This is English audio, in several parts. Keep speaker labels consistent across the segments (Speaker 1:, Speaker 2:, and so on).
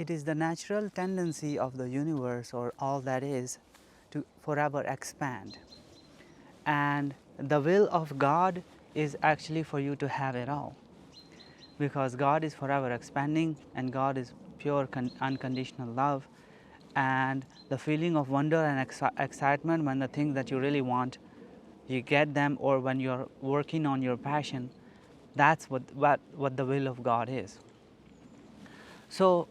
Speaker 1: it is the natural tendency of the universe or all that is to forever expand. And the will of God is actually for you to have it all, because God is forever expanding and God is pure unconditional love. And the feeling of wonder and excitement when the things that you really want you get them, or when you're working on your passion, that's what the will of God is. So,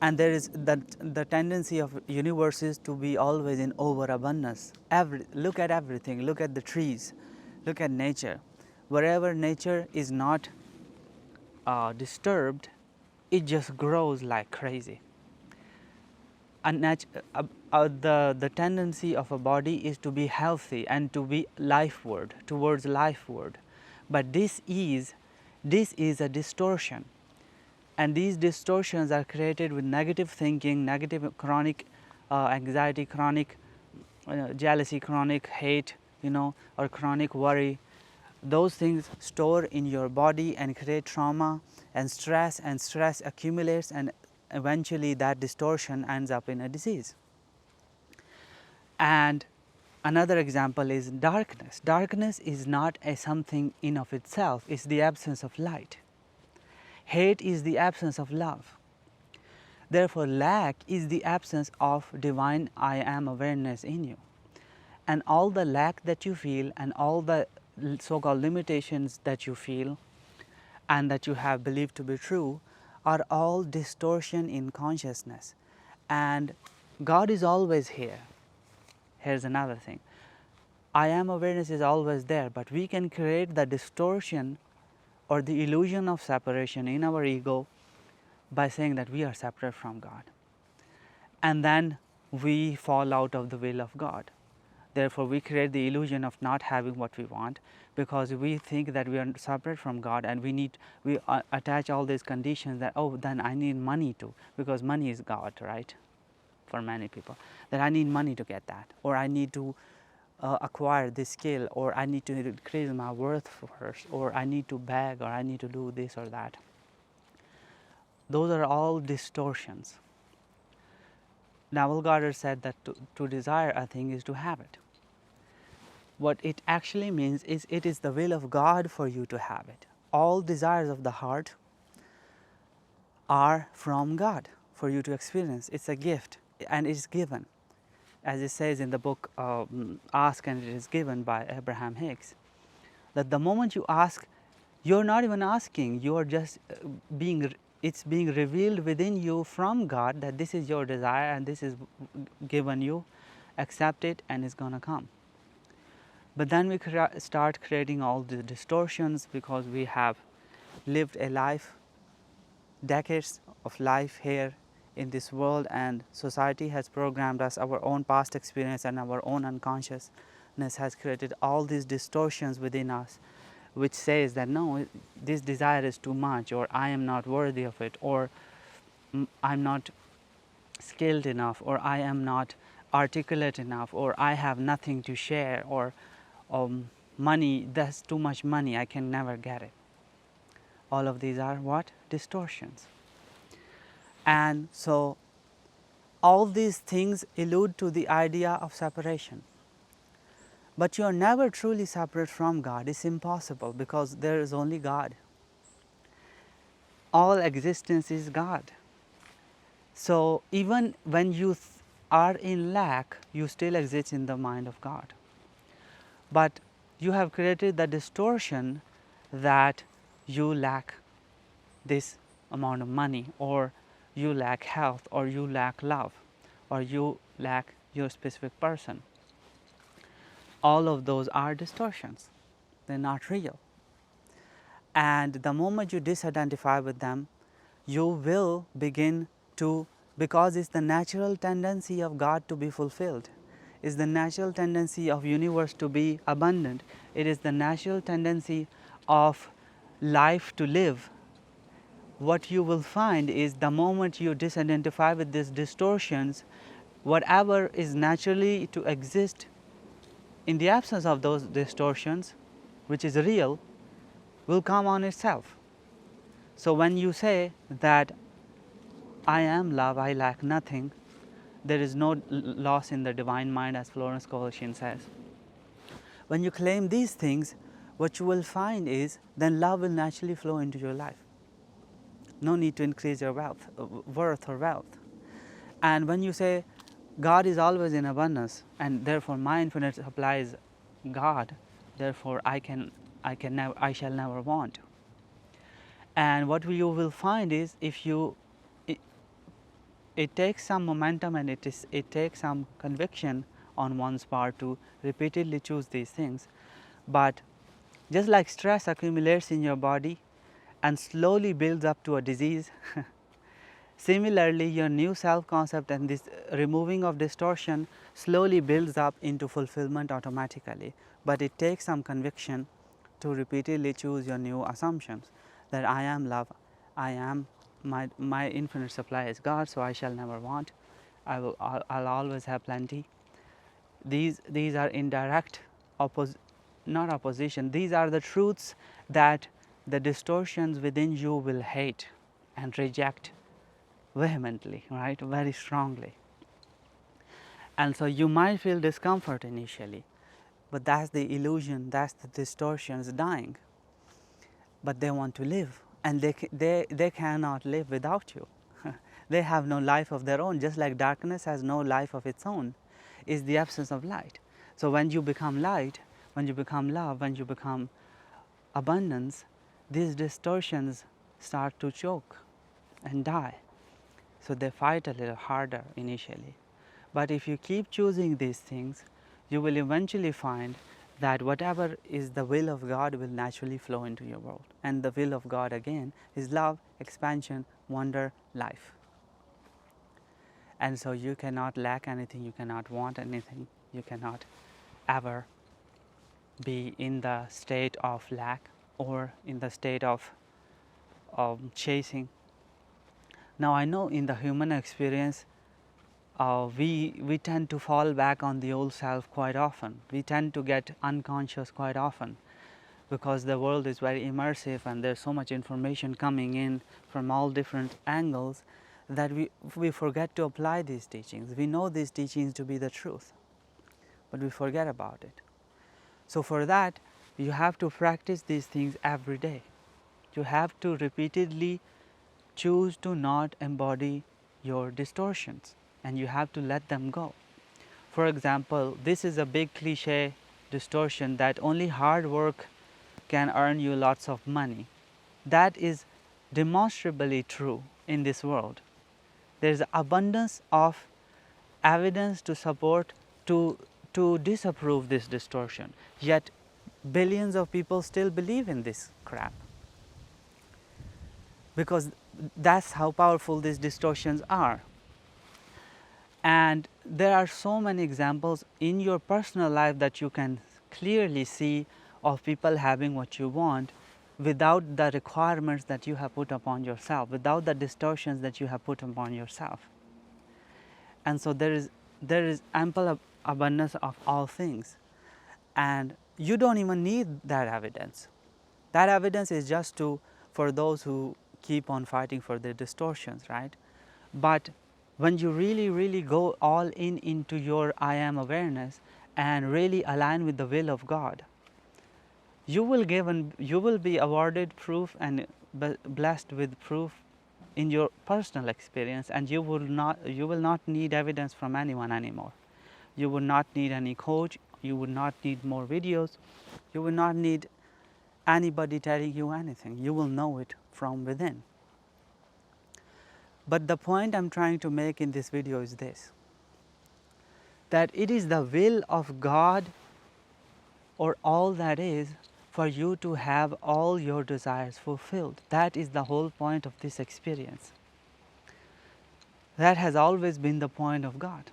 Speaker 1: and there is the tendency of universe is to be always in overabundance. Look at everything, look at the trees, look at nature. Wherever nature is not disturbed, it just grows like crazy. The tendency of a body is to be healthy and to be lifeward, towards lifeward. But this is a distortion, and these distortions are created with negative thinking, negative chronic anxiety, chronic jealousy, chronic hate, or chronic worry. Those things store in your body and create trauma and stress accumulates, and eventually that distortion ends up in a disease. And another example is darkness. Darkness is not a something in of itself, it's the absence of light. Hate is the absence of love. Therefore, lack is the absence of divine I am awareness in you. And all the lack that you feel and all the so-called limitations that you feel and that you have believed to be true are all distortion in consciousness. And God is always here. Here's another thing. I am awareness is always there, but we can create the distortion or the illusion of separation in our ego by saying that we are separate from God. And then we fall out of the will of God. Therefore, we create the illusion of not having what we want, because we think that we are separate from God, and we attach all these conditions that, oh, then I need money too, because money is God, right? For many people, that I need money to get that, or I need to acquire this skill, or I need to increase my worth first, or I need to beg, or I need to do this or that. Those are all distortions. Neville Goddard said that to desire a thing is to have it. What it actually means is it is the will of God for you to have it. All desires of the heart are from God for you to experience. It's a gift and it's given. As it says in the book Ask and It Is Given by Abraham Hicks, that the moment you ask, you're not even asking, you are just it's being revealed within you from God that this is your desire and this is given you, accept it and it's gonna come. But then we start creating all the distortions because we have lived a life, decades of life here in this world, and society has programmed us, our own past experience and our own unconsciousness has created all these distortions within us, which says that no, this desire is too much, or I am not worthy of it, or I'm not skilled enough, or I am not articulate enough, or I have nothing to share, or money, that's too much money, I can never get it. All of these are what? Distortions. And so all these things allude to the idea of separation. But you are never truly separate from God. It's impossible, because there is only God. All existence is God. So even when you are in lack, you still exist in the mind of God. But you have created the distortion that you lack this amount of money, or you lack health, or you lack love, or you lack your specific person. All of those are distortions. They're not real. And the moment you disidentify with them, you will begin to, because it's the natural tendency of God to be fulfilled. It's the natural tendency of universe to be abundant. It is the natural tendency of life to live. What you will find is the moment you disidentify with these distortions, whatever is naturally to exist in the absence of those distortions, which is real, will come on itself. So when you say that I am love, I lack nothing. There is no loss in the divine mind, as Florence Scovel says. When you claim these things, what you will find is then love will naturally flow into your life. No need to increase your worth or wealth. And when you say God is always in abundance, and therefore my infinite supply is God, therefore I shall never want. And what you will find is, if you it takes some momentum, and it takes some conviction on one's part to repeatedly choose these things. But just like stress accumulates in your body and slowly builds up to a disease, similarly your new self-concept and this removing of distortion slowly builds up into fulfillment automatically. But it takes some conviction to repeatedly choose your new assumptions, that I am love, I am my infinite supply is God, so I shall never want. I'll always have plenty. These are indirect not opposition. These are the truths that the distortions within you will hate and reject vehemently, right? Very strongly. And so you might feel discomfort initially, but that's the illusion, that's the distortions dying. But they want to live, and they cannot live without you. They have no life of their own, just like darkness has no life of its own, is the absence of light. So when you become light, when you become love, when you become abundance, these distortions start to choke and die. So they fight a little harder initially. But if you keep choosing these things, you will eventually find that whatever is the will of God will naturally flow into your world. And the will of God again is love, expansion, wonder, life. And so you cannot lack anything, you cannot want anything, you cannot ever be in the state of lack or in the state of chasing. Now I know in the human experience, we tend to fall back on the old self quite often. We tend to get unconscious quite often, because the world is very immersive and there's so much information coming in from all different angles that we forget to apply these teachings. We know these teachings to be the truth, but we forget about it. So for that, you have to practice these things every day. You have to repeatedly choose to not embody your distortions, and you have to let them go. For example, this is a big cliche distortion that only hard work can earn you lots of money. That is demonstrably true in this world. There is abundance of evidence to support, to disapprove this distortion, yet billions of people still believe in this crap, because that's how powerful these distortions are. And there are so many examples in your personal life that you can clearly see of people having what you want without the requirements that you have put upon yourself, without the distortions that you have put upon yourself. And so there is ample abundance of all things, and you don't even need that evidence. That evidence is just for those who keep on fighting for their distortions, right? But when you really go all in into your I am awareness and really align with the will of God, you will be awarded proof and blessed with proof in your personal experience, and you will not need evidence from anyone anymore. You will not need any coach, you will not need more videos, you will not need anybody telling you anything. You will know it from within. But the point I'm trying to make in this video is this, that it is the will of God, or all that is, for you to have all your desires fulfilled. That is the whole point of this experience. That has always been the point of God.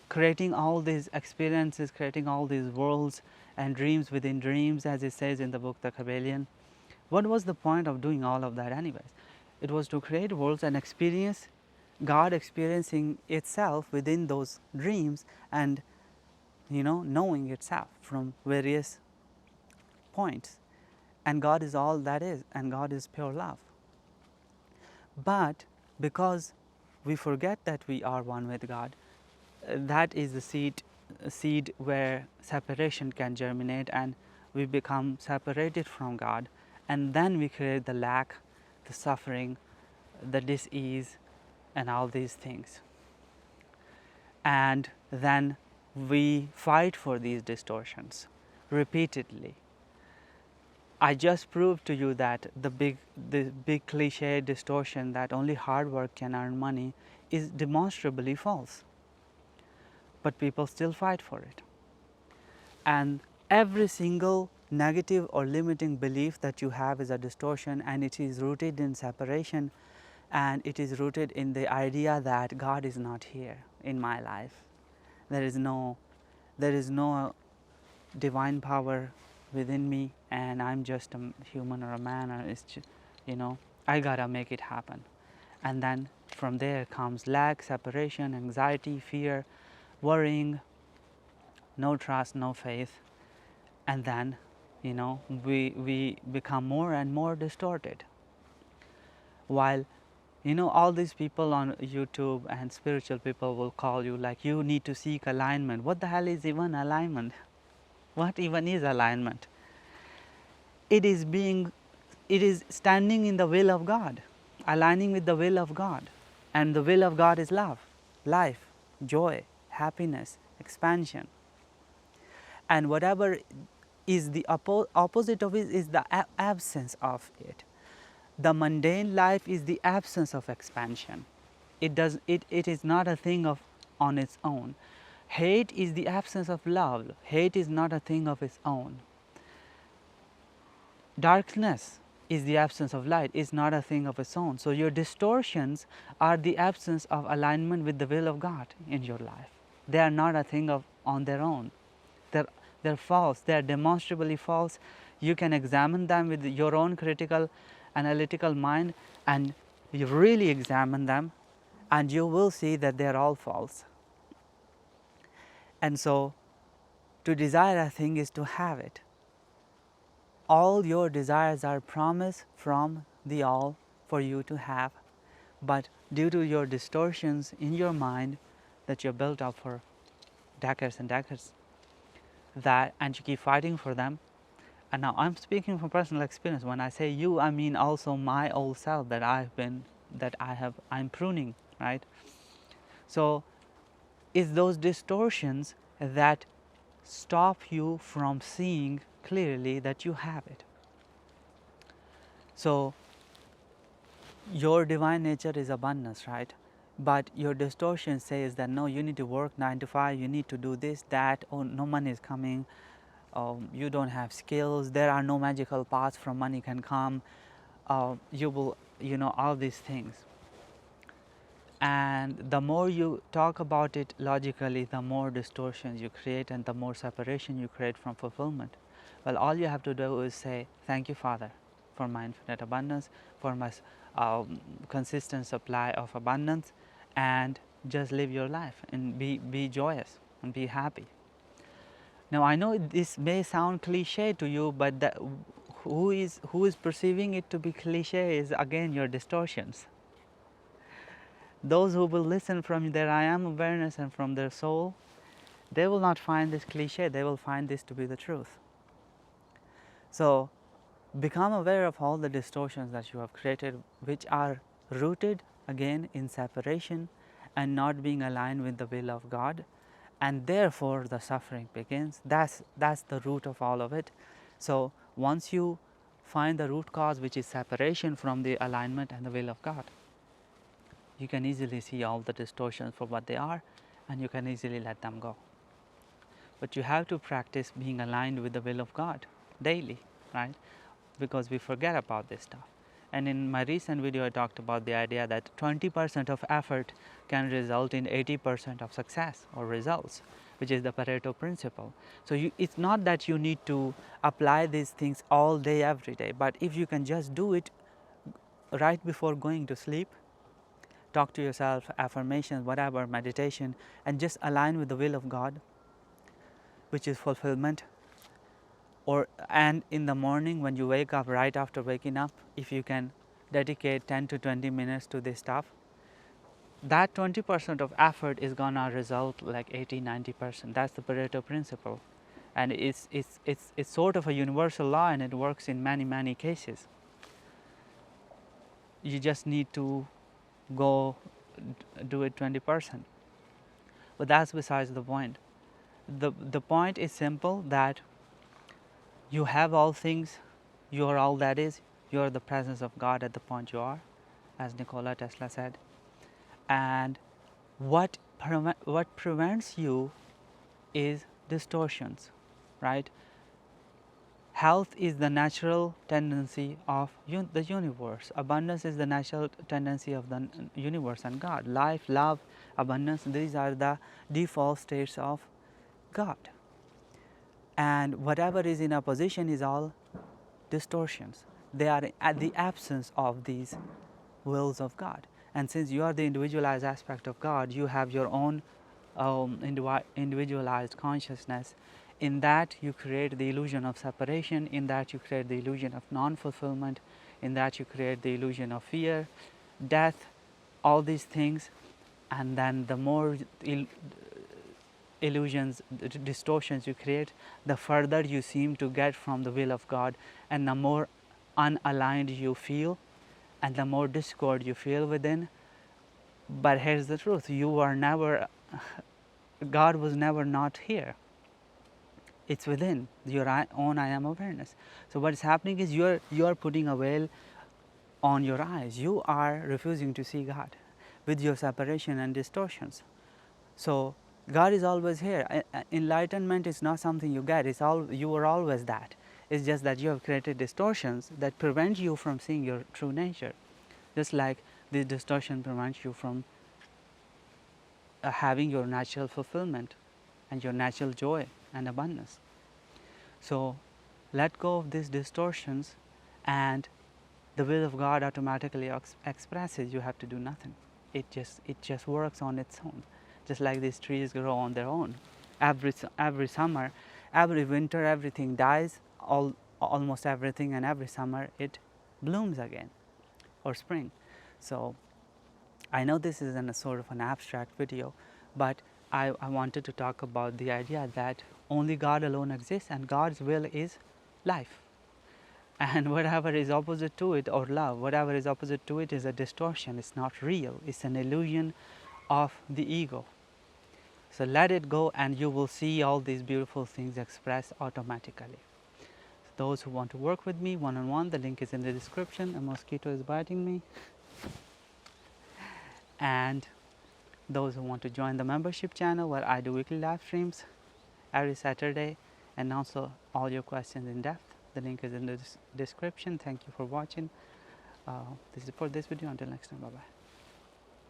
Speaker 1: Creating all these experiences, creating all these worlds and dreams within dreams, as it says in the book The Kabbalion. What was the point of doing all of that anyways? It was to create worlds and experience God experiencing itself within those dreams, and knowing itself from various points. And God is all that is, and God is pure love. But because we forget that we are one with God, that is the seed where separation can germinate, and we become separated from God, and then we create the lack, the suffering, the dis-ease, and all these things. And then we fight for these distortions repeatedly. I just proved to you that the big cliche distortion that only hard work can earn money is demonstrably false, but people still fight for it. And every single negative or limiting belief that you have is a distortion, and it is rooted in separation, and it is rooted in the idea that God is not here in my life. There is no divine power within me, and I'm just a human or a man, or it's just, I gotta make it happen. And then from there comes lack, separation, anxiety, fear, worrying, no trust, no faith, and then we become more and more distorted. While all these people on YouTube and spiritual people will call you like, you need to seek alignment. What the hell is even alignment? What even is alignment? It is standing in the will of God, aligning with the will of God. And the will of God is love, life, joy, happiness, expansion. And whatever is the opposite of it is the absence of it. The mundane life is the absence of expansion. It is not a thing on its own. Hate is the absence of love. Hate is not a thing of its own. Darkness is the absence of light, is not a thing of its own. So your distortions are the absence of alignment with the will of God in your life. They are not a thing on their own. They're false. They're demonstrably false. You can examine them with your own critical, analytical mind, and you really examine them, and you will see that they're all false. And so, to desire a thing is to have it. All your desires are promised from the all for you to have, but due to your distortions in your mind that you're built up for decades and decades, and you keep fighting for them. And now I'm speaking from personal experience. When I say you, I mean also my old self that I'm pruning, right? So it's those distortions that stop you from seeing clearly that you have it. So your divine nature is abundance, right? But your distortion says that no, you need to work 9 to 5, you need to do this, that, oh, no money is coming, you don't have skills, there are no magical paths from money can come, you will, all these things. And the more you talk about it logically, the more distortions you create and the more separation you create from fulfillment. Well, all you have to do is say, thank you, Father, for my infinite abundance, for my consistent supply of abundance, and just live your life and be joyous and be happy. Now, I know this may sound cliche to you, but who is perceiving it to be cliche is again your distortions. Those who will listen from their I am awareness and from their soul, they will not find this cliche, they will find this to be the truth. So become aware of all the distortions that you have created, which are rooted again in separation and not being aligned with the will of God, and therefore the suffering begins. That's the root of all of it. So once you find the root cause, which is separation from the alignment and the will of God, you can easily see all the distortions for what they are, and you can easily let them go. But you have to practice being aligned with the will of God daily, right? Because we forget about this stuff. And in my recent video, I talked about the idea that 20% of effort can result in 80% of success or results, which is the Pareto principle. So it's not that you need to apply these things all day, every day, but if you can just do it right before going to sleep, talk to yourself, affirmations, whatever, meditation, and just align with the will of God, which is fulfillment. And in the morning when you wake up, right after waking up, if you can dedicate 10 to 20 minutes to this stuff, that 20% of effort is gonna result like 80-90%. That's the Pareto principle, and it's sort of a universal law, and it works in many cases. You just need to go do it 20%. But that's besides the point. The point is simple, that you have all things, you are all that is, you are the presence of God at the point you are, as Nikola Tesla said. And what prevents you is distortions, right? Health is the natural tendency of the universe. Abundance is the natural tendency of the universe and God. Life, love, abundance, these are the default states of God. And whatever is in opposition is all distortions. They are at the absence of these wills of God. And since you are the individualized aspect of God, you have your own individualized consciousness. In that you create the illusion of separation, in that you create the illusion of non-fulfillment, in that you create the illusion of fear, death, all these things. And then the more illusions, distortions you create, the further you seem to get from the will of God, and the more unaligned you feel, and the more discord you feel within. But here's the truth, you are never, God was never not here. It's within your own I am awareness. So what is happening is you are putting a veil on your eyes. You are refusing to see God with your separation and distortions. So God is always here. Enlightenment is not something you get. You are always that. It's just that you have created distortions that prevent you from seeing your true nature. Just like this distortion prevents you from having your natural fulfillment and your natural joy and abundance. So let go of these distortions, and the will of God automatically expresses. You have to do nothing. It just works on its own. Just like these trees grow on their own. Every summer, every winter, everything dies, almost everything, and every summer it blooms again, or spring. So I know this is a sort of an abstract video, but I wanted to talk about the idea that only God alone exists, and God's will is life. And whatever is opposite to it, or love, whatever is opposite to it is a distortion. It's not real. It's an illusion of the ego. So let it go, and you will see all these beautiful things expressed automatically. Those who want to work with me one-on-one, the link is in the description. A mosquito is biting me. And those who want to join the membership channel, where I do weekly live streams every Saturday and answer all your questions in depth, the link is in the description. Thank you for watching. This is for this video. Until next time, bye bye.